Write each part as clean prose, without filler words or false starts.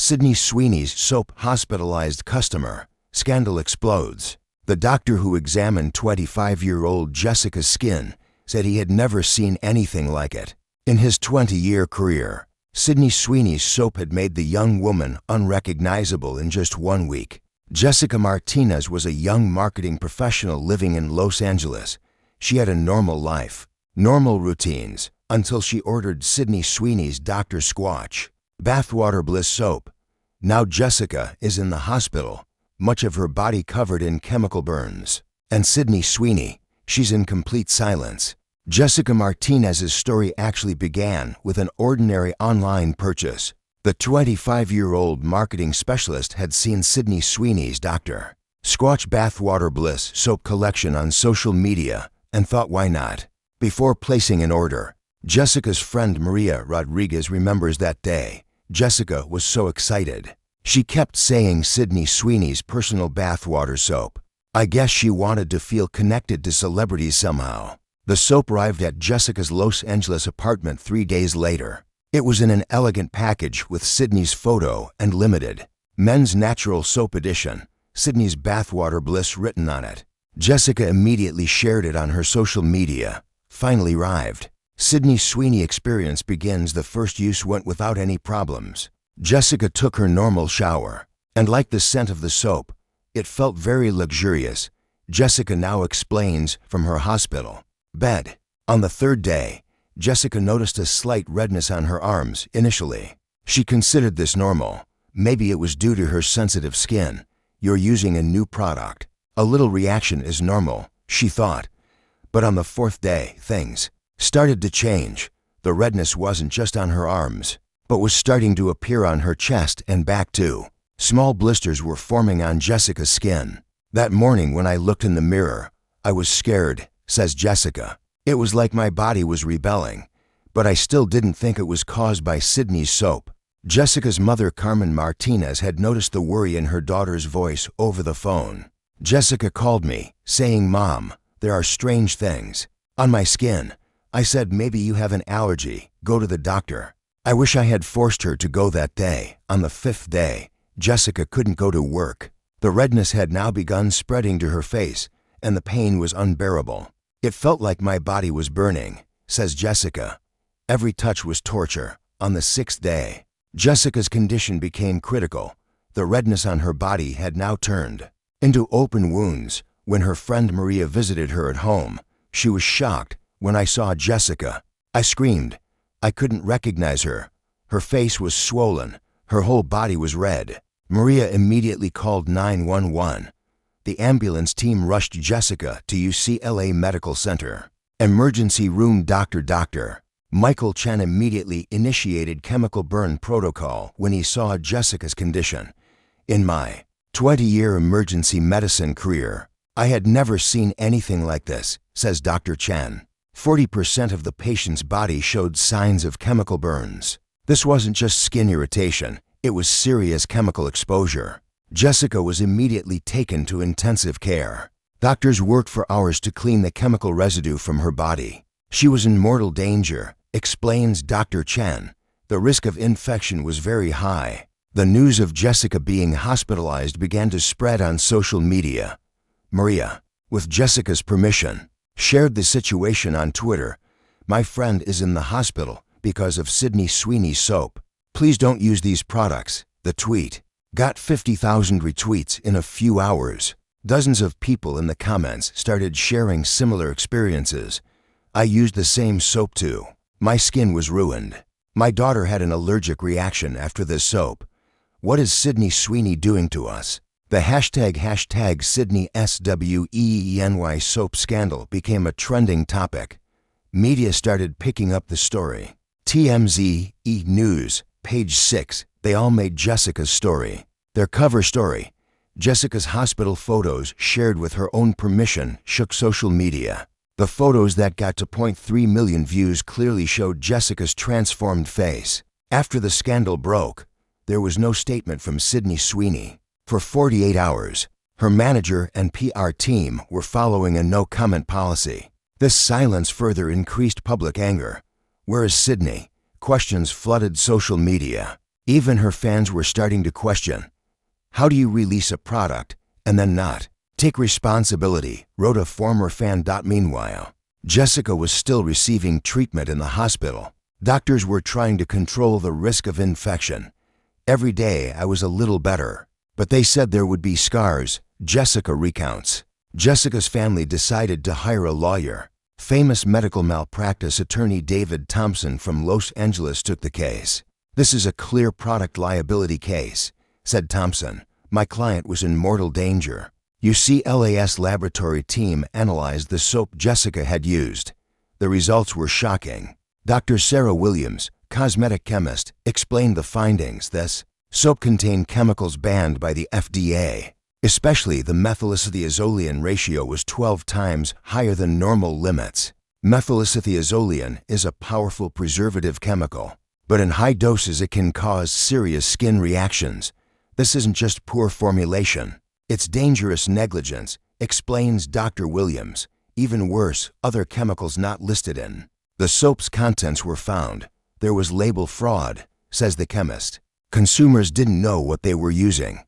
Sydney Sweeney's soap hospitalized customer. Scandal explodes. The doctor who examined 25-year-old Jessica's skin said he had never seen anything like it. In his 20-year career, Sydney Sweeney's soap had made the young woman unrecognizable in just 1 week. Jessica Martinez was a young marketing professional living in Los Angeles. She had a normal life, normal routines, until she ordered Sydney Sweeney's Dr. Squatch bathwater bliss soap. Now Jessica is in the hospital, much of her body covered in chemical burns. And Sydney Sweeney, she's in complete silence. Jessica Martinez's story actually began with an ordinary online purchase. The 25-year-old marketing specialist had seen Sydney Sweeney's Dr. Squatch bathwater bliss soap collection on social media and thought, why not? Before placing an order, Jessica's friend Maria Rodriguez remembers that day. Jessica was so excited. She kept saying Sydney Sweeney's personal bathwater soap. I guess she wanted to feel connected to celebrities somehow. The soap arrived at Jessica's Los Angeles apartment 3 days later. It was in an elegant package with Sydney's photo and limited Men's Natural Soap Edition, Sydney's bathwater bliss written on it. Jessica immediately shared it on her social media. Finally arrived. Sydney Sweeney experience begins. The first use went without any problems. Jessica took her normal shower, and like the scent of the soap, it felt very luxurious. Jessica now explains from her hospital bed. On the third day, Jessica noticed a slight redness on her arms initially. She considered this normal. Maybe it was due to her sensitive skin. You're using a new product. A little reaction is normal, she thought. But on the fourth day, things started to change. The redness wasn't just on her arms, but was starting to appear on her chest and back too. Small blisters were forming on Jessica's skin. That morning when I looked in the mirror, I was scared, says Jessica. It was like my body was rebelling, but I still didn't think it was caused by Sydney's soap. Jessica's mother, Carmen Martinez, had noticed the worry in her daughter's voice over the phone. Jessica called me, saying, "Mom, there are strange things on my skin." I said, "Maybe you have an allergy. Go to the doctor." I wish I had forced her to go that day. On the fifth day, Jessica couldn't go to work. The redness had now begun spreading to her face, and the pain was unbearable. It felt like my body was burning, says Jessica. Every touch was torture. On the sixth day, Jessica's condition became critical. The redness on her body had now turned into open wounds. When her friend Maria visited her at home, she was shocked when I saw Jessica. I screamed. I couldn't recognize her. Her face was swollen. Her whole body was red. Maria immediately called 911. The ambulance team rushed Jessica to UCLA Medical Center. Emergency room Dr. Michael Chen immediately initiated chemical burn protocol when he saw Jessica's condition. In my 20-year emergency medicine career, I had never seen anything like this, says Dr. Chen. 40% of the patient's body showed signs of chemical burns. This wasn't just skin irritation, it was serious chemical exposure. Jessica was immediately taken to intensive care. Doctors worked for hours to clean the chemical residue from her body. She was in mortal danger, explains Dr. Chen. The risk of infection was very high. The news of Jessica being hospitalized began to spread on social media. Maria, with Jessica's permission, shared the situation on Twitter. "My friend is in the hospital because of Sydney Sweeney's soap. Please don't use these products." The tweet got 50,000 retweets in a few hours. Dozens of people in the comments started sharing similar experiences. "I used the same soap too. My skin was ruined. My daughter had an allergic reaction after this soap. What is Sydney Sweeney doing to us?" The hashtag Sydney SWEENY soap scandal became a trending topic. Media started picking up the story. TMZ, E! News, page 6, they all made Jessica's story their cover story. Jessica's hospital photos, shared with her own permission, shook social media. The photos that got 2.3 million views clearly showed Jessica's transformed face. After the scandal broke, there was no statement from Sydney Sweeney. For 48 hours, her manager and PR team were following a no-comment policy. This silence further increased public anger. Where is Sydney? Questions flooded social media. Even her fans were starting to question, how do you release a product and then not take responsibility, wrote a former fan. Meanwhile, Jessica was still receiving treatment in the hospital. Doctors were trying to control the risk of infection. Every day I was a little better, but they said there would be scars, Jessica recounts. Jessica's family decided to hire a lawyer. Famous medical malpractice attorney David Thompson from Los Angeles took the case. This is a clear product liability case, said Thompson. My client was in mortal danger. UCLA's laboratory team analyzed the soap Jessica had used. The results were shocking. Dr. Sarah Williams, cosmetic chemist, explained the findings. This soap contained chemicals banned by the FDA. Especially the methylacethiazolian ratio was 12 times higher than normal limits. Methylacethiazolian is a powerful preservative chemical, but in high doses it can cause serious skin reactions. This isn't just poor formulation, it's dangerous negligence, explains Dr. Williams. Even worse, other chemicals not listed in the soap's contents were found. There was label fraud, says the chemist. Consumers didn't know what they were using.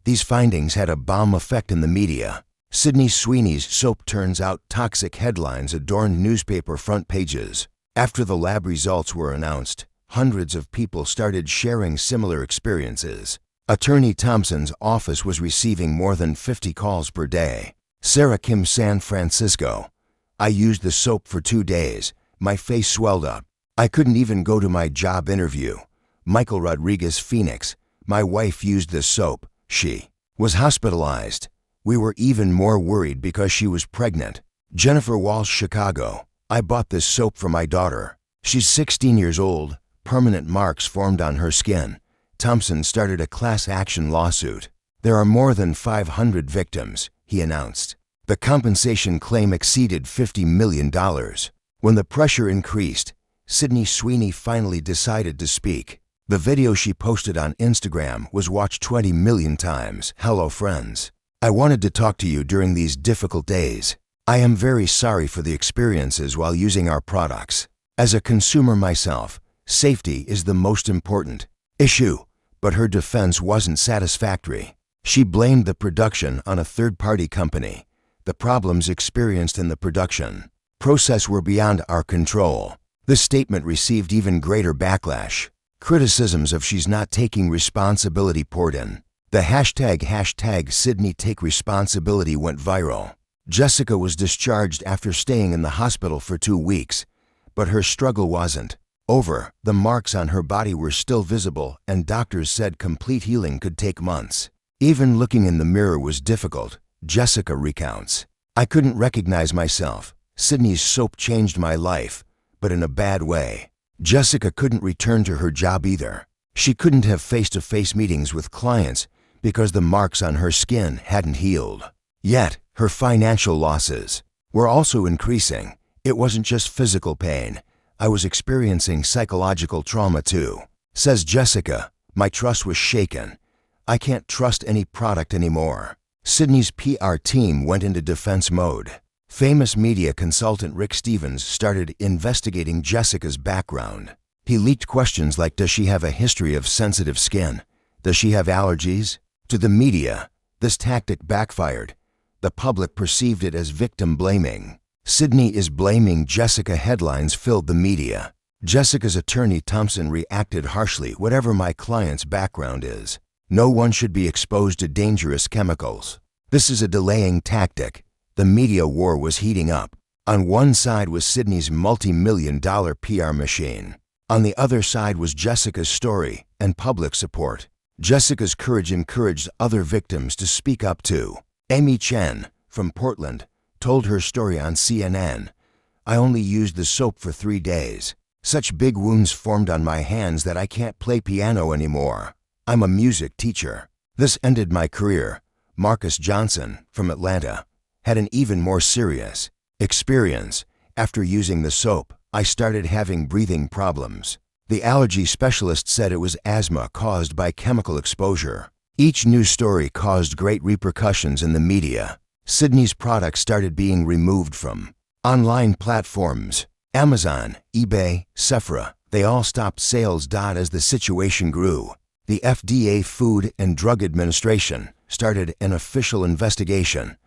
These findings had a bomb effect in the media. Sydney Sweeney's soap turns out toxic headlines adorned newspaper front pages. After the lab results were announced, hundreds of people started sharing similar experiences. Attorney Thompson's office was receiving more than 50 calls per day. Sarah Kim, San Francisco. I used the soap for 2 days. My face swelled up. I couldn't even go to my job interview. Michael Rodriguez, Phoenix. My wife used this soap. She was hospitalized. We were even more worried because she was pregnant. Jennifer Walsh, Chicago. I bought this soap for my daughter. She's 16 years old. Permanent marks formed on her skin. Thompson started a class action lawsuit. There are more than 500 victims, he announced. The compensation claim exceeded $50 million. When the pressure increased, Sydney Sweeney finally decided to speak. The video she posted on Instagram was watched 20 million times. Hello friends. I wanted to talk to you during these difficult days. I am very sorry for the experiences while using our products. As a consumer myself, safety is the most important issue, but her defense wasn't satisfactory. She blamed the production on a third-party company. The problems experienced in the production process were beyond our control. This statement received even greater backlash. Criticisms of she's not taking responsibility poured in. The hashtag Sydney Take Responsibility went viral. Jessica was discharged after staying in the hospital for 2 weeks, but her struggle wasn't over. The marks on her body were still visible, and doctors said complete healing could take months. Even looking in the mirror was difficult, Jessica recounts. I couldn't recognize myself. Sydney's soap changed my life, but in a bad way. Jessica couldn't return to her job either. She couldn't have face-to-face meetings with clients because the marks on her skin hadn't healed. Yet, her financial losses were also increasing. It wasn't just physical pain. I was experiencing psychological trauma too, says Jessica. My trust was shaken. I can't trust any product anymore. Sydney's PR team went into defense mode. Famous media consultant Rick Stevens started investigating Jessica's background. He leaked questions like, does she have a history of sensitive skin? Does she have allergies? To the media, this tactic backfired. The public perceived it as victim blaming. Sydney is blaming Jessica headlines filled the media. Jessica's attorney Thompson reacted harshly. Whatever my client's background is, no one should be exposed to dangerous chemicals. This is a delaying tactic. The media war was heating up. On one side was Sydney's multi-million-dollar PR machine. On the other side was Jessica's story and public support. Jessica's courage encouraged other victims to speak up too. Amy Chen, from Portland, told her story on CNN. I only used the soap for 3 days. Such big wounds formed on my hands that I can't play piano anymore. I'm a music teacher. This ended my career. Marcus Johnson, from Atlanta, had an even more serious experience. After using the soap, I started having breathing problems. The allergy specialist said it was asthma caused by chemical exposure. Each news story caused great repercussions in the media. Sydney's products started being removed from online platforms. Amazon, eBay, Sephora, they all stopped sales. As the situation grew, The FDA Food and Drug Administration started an official investigation.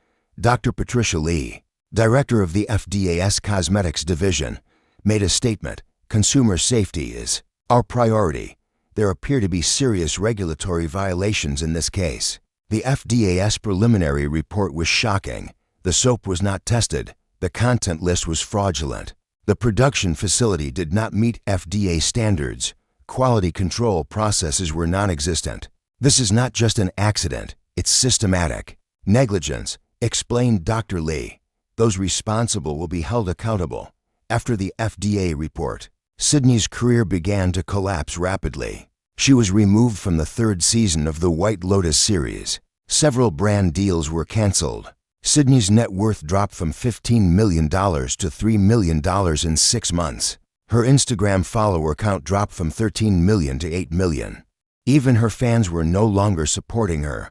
Dr. Patricia Lee, director of the FDA's Cosmetics Division, made a statement, "Consumer safety is our priority. There appear to be serious regulatory violations in this case." The FDA's preliminary report was shocking. The soap was not tested. The content list was fraudulent. The production facility did not meet FDA standards. Quality control processes were non-existent. "This is not just an accident, it's systematic negligence," explained Dr. Lee. "Those responsible will be held accountable." After the FDA report, Sydney's career began to collapse rapidly. She was removed from the third season of the White Lotus series. Several brand deals were canceled. Sydney's net worth dropped from $15 million to $3 million in 6 months. Her Instagram follower count dropped from 13 million to 8 million. Even her fans were no longer supporting her.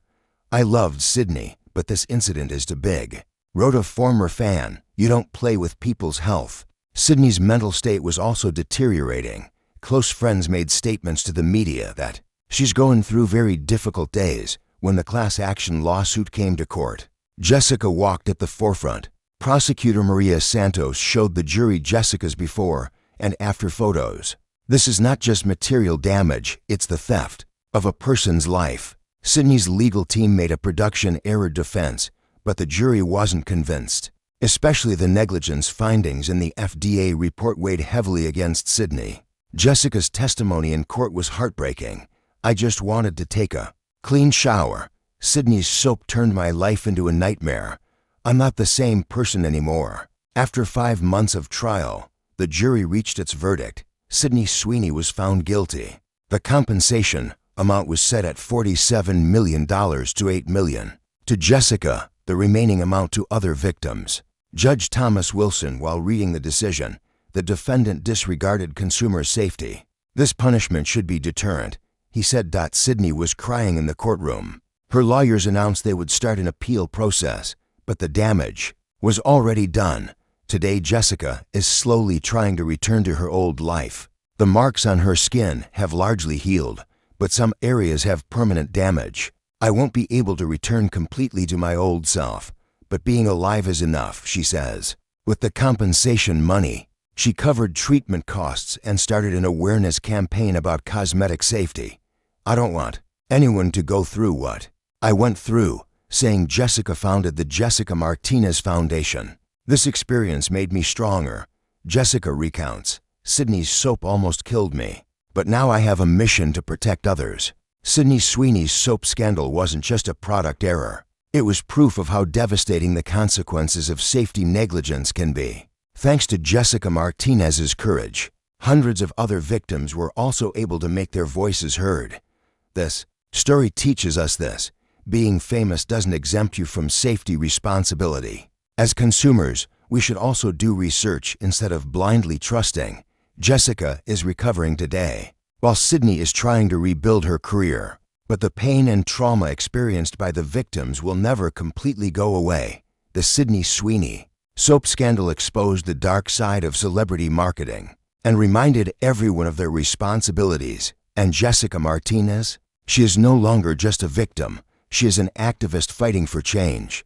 "I loved Sydney, but this incident is too big," wrote a former fan. "You don't play with people's health." Sydney's mental state was also deteriorating. Close friends made statements to the media that she's going through very difficult days. When the class action lawsuit came to court, Jessica walked at the forefront. Prosecutor Maria Santos showed the jury Jessica's before and after photos. "This is not just material damage, it's the theft of a person's life." Sydney's legal team made a production error defense, but the jury wasn't convinced. Especially the negligence findings in the FDA report weighed heavily against Sydney. Jessica's testimony in court was heartbreaking. "I just wanted to take a clean shower. Sydney's soap turned my life into a nightmare. I'm not the same person anymore." After 5 months of trial, the jury reached its verdict. Sydney Sweeney was found guilty. The compensation amount was set at $47 million to $8 million. To Jessica, the remaining amount to other victims. Judge Thomas Wilson, while reading the decision, the defendant disregarded consumer safety. "This punishment should be deterrent," he said. Sydney was crying in the courtroom. Her lawyers announced they would start an appeal process, but the damage was already done. Today, Jessica is slowly trying to return to her old life. The marks on her skin have largely healed, but some areas have permanent damage. "I won't be able to return completely to my old self, but being alive is enough," she says. With the compensation money, she covered treatment costs and started an awareness campaign about cosmetic safety. "I don't want anyone to go through what I went through," saying Jessica founded the Jessica Martinez Foundation. "This experience made me stronger." Jessica recounts, "Sydney's soap almost killed me, but now I have a mission to protect others." Sydney Sweeney's soap scandal wasn't just a product error. It was proof of how devastating the consequences of safety negligence can be. Thanks to Jessica Martinez's courage, hundreds of other victims were also able to make their voices heard. This story teaches us this: being famous doesn't exempt you from safety responsibility. As consumers, we should also do research instead of blindly trusting. Jessica is recovering today, while Sydney is trying to rebuild her career. But the pain and trauma experienced by the victims will never completely go away. The Sydney Sweeney soap scandal exposed the dark side of celebrity marketing and reminded everyone of their responsibilities. And Jessica Martinez? She is no longer just a victim. She is an activist fighting for change.